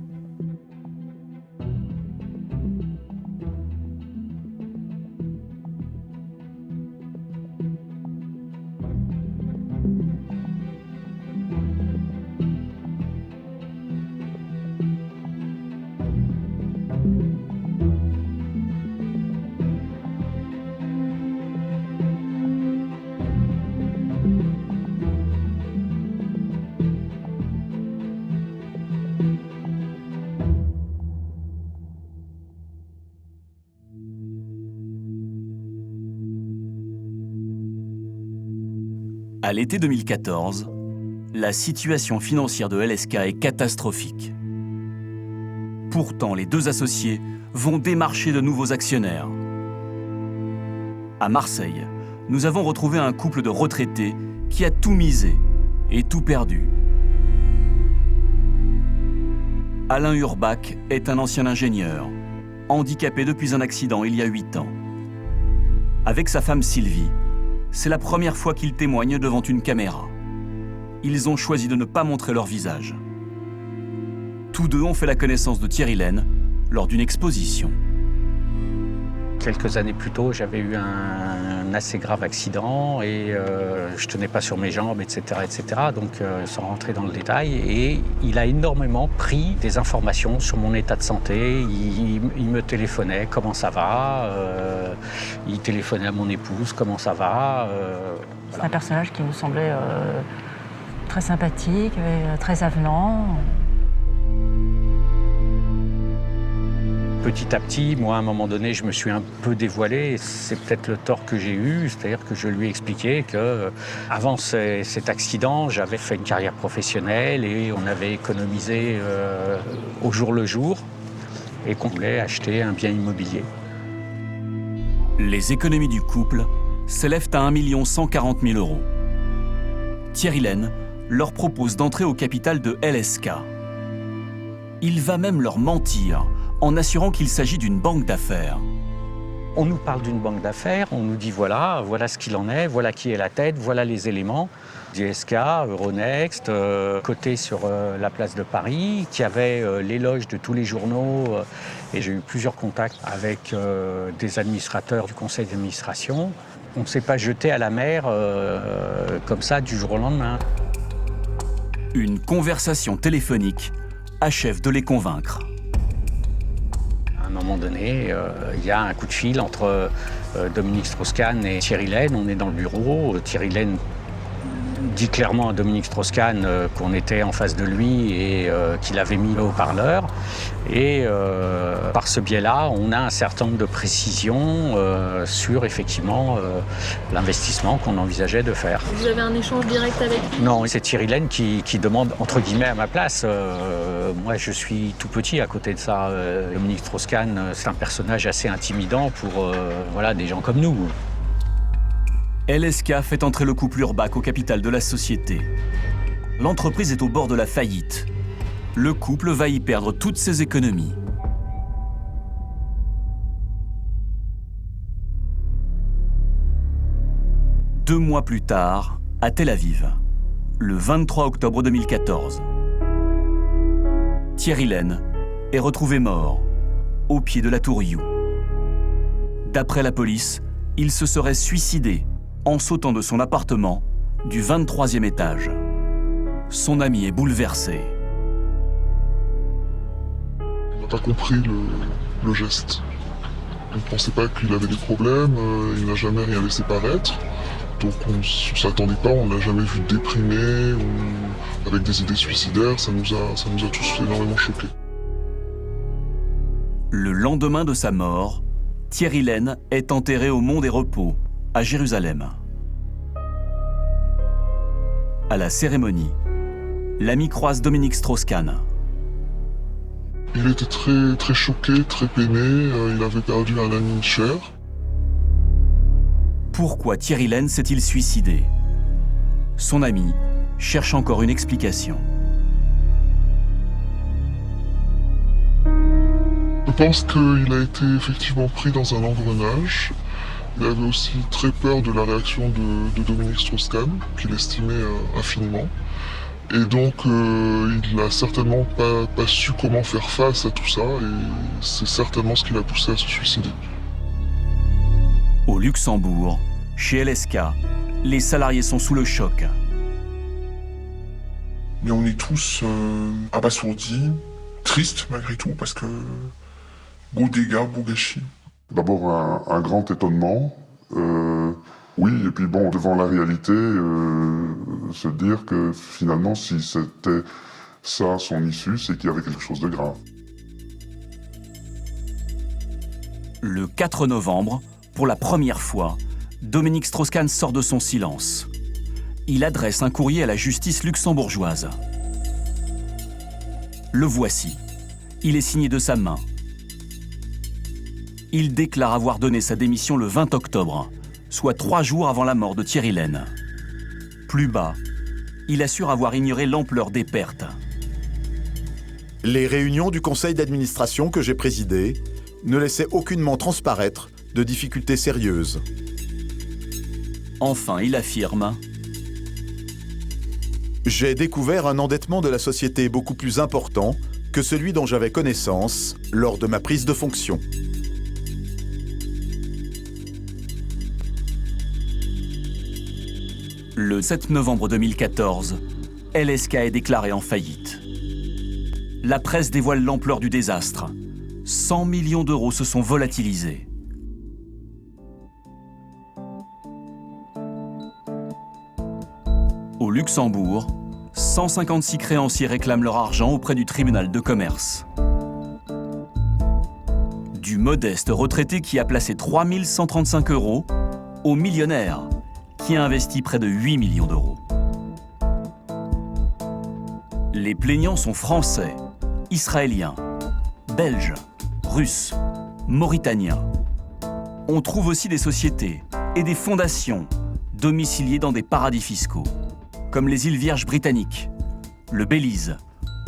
À l'été 2014, la situation financière de LSK est catastrophique. Pourtant, les deux associés vont démarcher de nouveaux actionnaires. À Marseille, nous avons retrouvé un couple de retraités qui a tout misé et tout perdu. Alain Urbach est un ancien ingénieur, handicapé depuis un accident il y a 8 ans. Avec sa femme Sylvie, c'est la première fois qu'ils témoignent devant une caméra. Ils ont choisi de ne pas montrer leur visage. Tous deux ont fait la connaissance de Thierry Lehne lors d'une exposition. Quelques années plus tôt, j'avais eu un assez grave accident et je tenais pas sur mes jambes, etc. Donc, sans rentrer dans le détail, et il a énormément pris des informations sur mon état de santé. Il me téléphonait, comment ça va, il téléphonait à mon épouse, comment ça va. C'est un personnage qui nous semblait très sympathique, très avenant. Petit à petit, moi, à un moment donné, je me suis un peu dévoilé. C'est peut-être le tort que j'ai eu, c'est-à-dire que je lui ai expliqué que, avant cet accident, j'avais fait une carrière professionnelle et on avait économisé au jour le jour et qu'on voulait acheter un bien immobilier. Les économies du couple s'élèvent à 1 140 000 €. Thierry Lehne leur propose d'entrer au capital de LSK. Il va même leur mentir en assurant qu'il s'agit d'une banque d'affaires. On nous parle d'une banque d'affaires, on nous dit voilà ce qu'il en est, voilà qui est la tête, voilà les éléments. DSK, Euronext, coté sur la place de Paris, qui avait l'éloge de tous les journaux. Et j'ai eu plusieurs contacts avec des administrateurs du conseil d'administration. On ne s'est pas jeté à la mer comme ça du jour au lendemain. Une conversation téléphonique achève de les convaincre. À un moment donné, il y a un coup de fil entre Dominique Strauss-Kahn et Thierry Lehne. On est dans le bureau. Thierry Lehne dit clairement à Dominique Strauss-Kahn qu'on était en face de lui et qu'il avait mis le haut-parleur. Et par ce biais-là, on a un certain nombre de précisions sur effectivement l'investissement qu'on envisageait de faire. Vous avez un échange direct avec lui? Non, c'est Thierry Lehne qui demande entre guillemets à ma place. Moi, je suis tout petit à côté de ça. Dominique Strauss-Kahn, c'est un personnage assez intimidant pour voilà, des gens comme nous. LSK fait entrer le couple Urbach au capital de la société. L'entreprise est au bord de la faillite. Le couple va y perdre toutes ses économies. 2 mois plus tard, à Tel Aviv, le 23 octobre 2014. Thierry Lehn est retrouvé mort, au pied de la tour You. D'après la police, il se serait suicidé en sautant de son appartement du 23e étage. Son ami est bouleversé. On n'a pas compris le geste. On ne pensait pas qu'il avait des problèmes, il n'a jamais rien laissé paraître. Donc on ne s'attendait pas, on ne l'a jamais vu déprimé ou avec des idées suicidaires, ça nous a tous énormément choqués. Le lendemain de sa mort, Thierry Lehn est enterré au Mont des Repos, à Jérusalem. À la cérémonie, l'ami croise Dominique Strauss-Kahn. Il était très, très choqué, très peiné, il avait perdu un ami cher. Pourquoi Thierry Lehn s'est-il suicidé? Son ami cherche encore une explication. Je pense qu'il a été effectivement pris dans un engrenage. Il avait aussi très peur de la réaction de Dominique Strauss-Kahn, qu'il estimait infiniment. Et donc, il n'a certainement pas su comment faire face à tout ça, et c'est certainement ce qui l'a poussé à se suicider. Au Luxembourg, chez LSK, les salariés sont sous le choc. Mais on est tous abasourdis, tristes malgré tout, parce que beau dégât, beau gâchis. D'abord un grand étonnement, oui, et puis bon, devant la réalité, se dire que finalement, si c'était ça son issue, c'est qu'il y avait quelque chose de grave. Le 4 novembre, pour la première fois, Dominique Strauss-Kahn sort de son silence. Il adresse un courrier à la justice luxembourgeoise. Le voici. Il est signé de sa main. Il déclare avoir donné sa démission le 20 octobre, soit 3 jours avant la mort de Thierry Lehn. Plus bas, il assure avoir ignoré l'ampleur des pertes. Les réunions du conseil d'administration que j'ai présidées ne laissaient aucunement transparaître de difficultés sérieuses. Enfin, il affirme: j'ai découvert un endettement de la société beaucoup plus important que celui dont j'avais connaissance lors de ma prise de fonction. Le 7 novembre 2014, LSK est déclaré en faillite. La presse dévoile l'ampleur du désastre. 100 millions d'euros se sont volatilisés. Au Luxembourg, 156 créanciers réclament leur argent auprès du tribunal de commerce. Du modeste retraité qui a placé 3 135 € au millionnaire qui a investi près de 8 millions d'euros. Les plaignants sont français, israéliens, belges, russes, mauritaniens. On trouve aussi des sociétés et des fondations domiciliées dans des paradis fiscaux, comme les îles Vierges britanniques, le Belize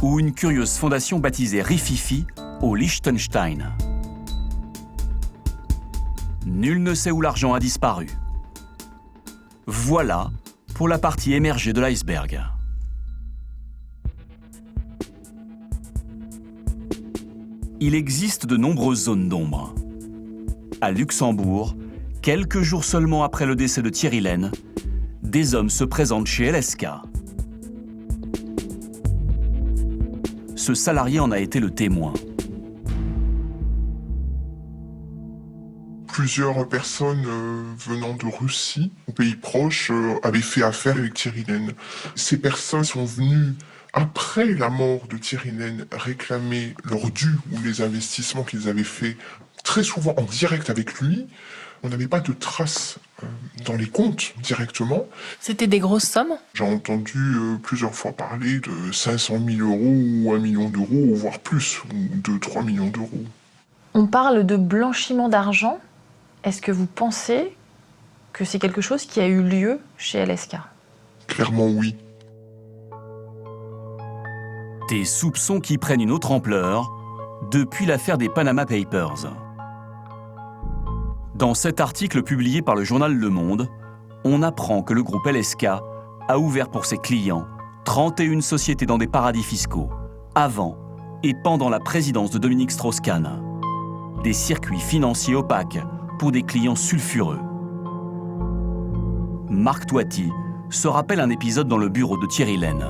ou une curieuse fondation baptisée Rififi au Liechtenstein. Nul ne sait où l'argent a disparu. Voilà pour la partie émergée de l'iceberg. Il existe de nombreuses zones d'ombre. À Luxembourg, quelques jours seulement après le décès de Thierry Lehn, des hommes se présentent chez LSK. Ce salarié en a été le témoin. Plusieurs personnes venant de Russie, au pays proche, avaient fait affaire avec Thierry Lehn. Ces personnes sont venues, après la mort de Thierry Lehn, réclamer leur dû ou les investissements qu'ils avaient faits, très souvent en direct avec lui. On n'avait pas de traces dans les comptes directement. C'était des grosses sommes? J'ai entendu plusieurs fois parler de 500 000 € ou 1 million d'euros, voire plus, ou 2-3 millions d'euros. On parle de blanchiment d'argent. Est-ce que vous pensez que c'est quelque chose qui a eu lieu chez LSK? Clairement oui. Des soupçons qui prennent une autre ampleur depuis l'affaire des Panama Papers. Dans cet article publié par le journal Le Monde, on apprend que le groupe LSK a ouvert pour ses clients 31 sociétés dans des paradis fiscaux, avant et pendant la présidence de Dominique Strauss-Kahn. Des circuits financiers opaques pour des clients sulfureux. Marc Toiti se rappelle un épisode dans le bureau de Thierry Lehne.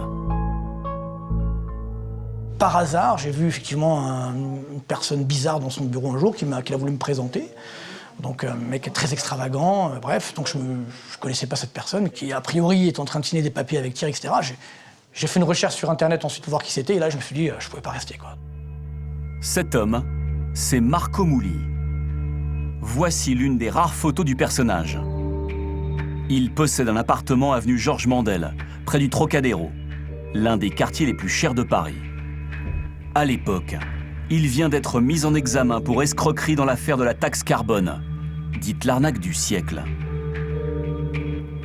Par hasard, j'ai vu effectivement une personne bizarre dans son bureau un jour qui a voulu me présenter. Donc un mec très extravagant, bref, donc je ne connaissais pas cette personne qui a priori est en train de signer des papiers avec Thierry, etc. J'ai fait une recherche sur internet ensuite pour voir qui c'était et là je me suis dit je ne pouvais pas rester, quoi. Cet homme, c'est Marco Mouli. Voici l'une des rares photos du personnage. Il possède un appartement avenue Georges Mandel, près du Trocadéro, l'un des quartiers les plus chers de Paris. À l'époque, il vient d'être mis en examen pour escroquerie dans l'affaire de la taxe carbone, dite l'arnaque du siècle.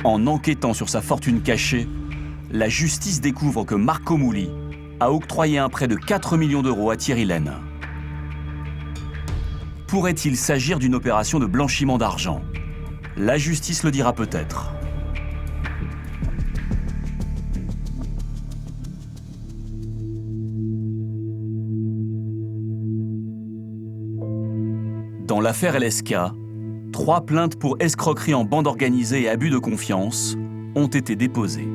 En enquêtant sur sa fortune cachée, la justice découvre que Marco Mouli a octroyé un prêt de 4 millions d'euros à Thierry Lehne. Pourrait-il s'agir d'une opération de blanchiment d'argent? La justice le dira peut-être. Dans l'affaire LSK, 3 plaintes pour escroquerie en bande organisée et abus de confiance ont été déposées.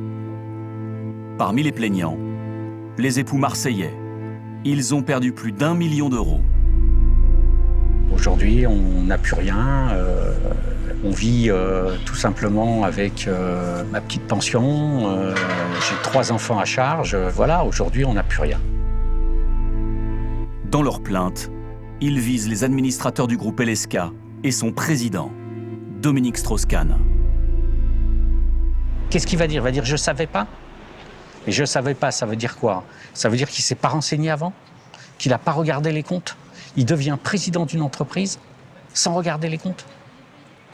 Parmi les plaignants, les époux marseillais. Ils ont perdu plus d'1 million d'euros. Aujourd'hui, on n'a plus rien. On vit tout simplement avec ma petite pension. J'ai 3 enfants à charge. Voilà, aujourd'hui, on n'a plus rien. Dans leur plainte, ils visent les administrateurs du groupe LSK et son président, Dominique Strauss-Kahn. Qu'est-ce qu'il va dire? Il va dire « je savais pas ». Et « je savais pas », ça veut dire quoi? Ça veut dire qu'il ne s'est pas renseigné avant? Qu'il n'a pas regardé les comptes? Il devient président d'une entreprise sans regarder les comptes?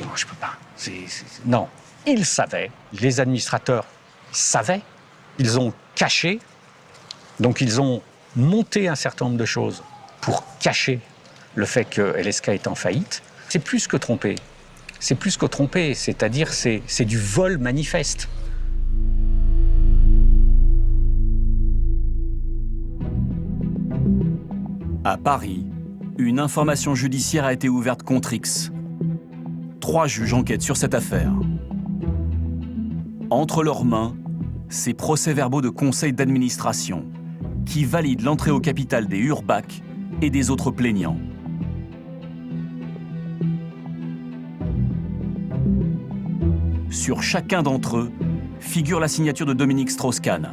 Non, je peux pas. Non, ils savaient. Les administrateurs savaient. Ils ont caché. Donc ils ont monté un certain nombre de choses pour cacher le fait que LSK est en faillite. C'est plus que tromper. C'est plus que tromper. C'est-à-dire c'est du vol manifeste. À Paris, une information judiciaire a été ouverte contre X. 3 juges enquêtent sur cette affaire. Entre leurs mains, ces procès-verbaux de conseil d'administration qui valident l'entrée au capital des Urbach et des autres plaignants. Sur chacun d'entre eux figure la signature de Dominique Strauss-Kahn.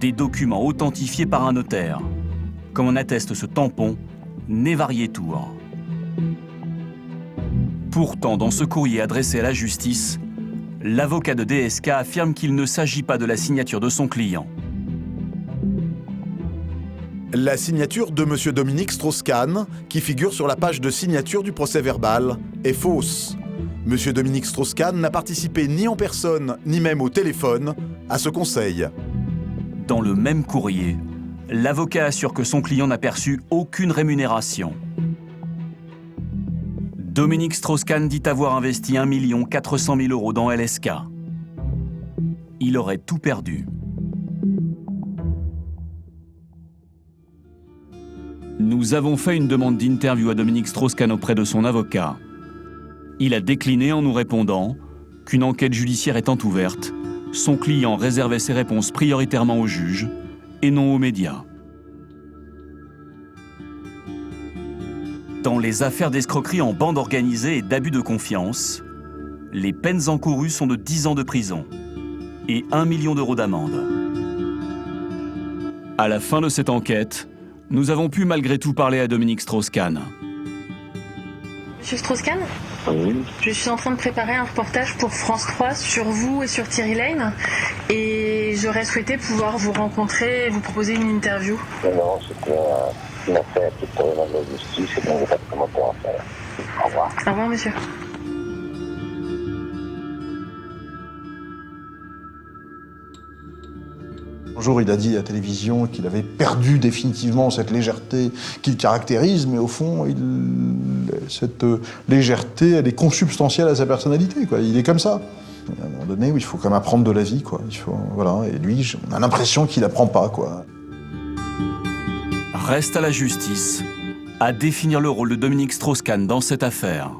Des documents authentifiés par un notaire, comme en atteste ce tampon né Variétour. Pourtant, dans ce courrier adressé à la justice, l'avocat de DSK affirme qu'il ne s'agit pas de la signature de son client. La signature de M. Dominique Strauss-Kahn, qui figure sur la page de signature du procès-verbal, est fausse. M. Dominique Strauss-Kahn n'a participé ni en personne, ni même au téléphone, à ce conseil. Dans le même courrier, l'avocat assure que son client n'a perçu aucune rémunération. Dominique Strauss-Kahn dit avoir investi 1 400 000 € dans LSK. Il aurait tout perdu. Nous avons fait une demande d'interview à Dominique Strauss-Kahn auprès de son avocat. Il a décliné en nous répondant qu'une enquête judiciaire étant ouverte, son client réservait ses réponses prioritairement aux juges et non aux médias. Dans les affaires d'escroquerie en bande organisée et d'abus de confiance, les peines encourues sont de 10 ans de prison et 1 million d'euros d'amende. À la fin de cette enquête, nous avons pu malgré tout parler à Dominique Strauss-Kahn. Monsieur Strauss-Kahn ? Oui. Je suis en train de préparer un reportage pour France 3 sur vous et sur Thierry Lehne et j'aurais souhaité pouvoir vous rencontrer et vous proposer une interview. Non, c'était une affaire qui est dans la justice et donc je n'ai pas de commentaire à faire. Au revoir. Au revoir, monsieur. Un jour, il a dit à la télévision qu'il avait perdu définitivement cette légèreté qu'il caractérise, mais au fond, cette légèreté, elle est consubstantielle à sa personnalité, quoi. Il est comme ça. Il y a un moment donné où il faut quand même apprendre de la vie, quoi. Voilà. Et lui, on a l'impression qu'il n'apprend pas, quoi. Reste à la justice à définir le rôle de Dominique Strauss-Kahn dans cette affaire.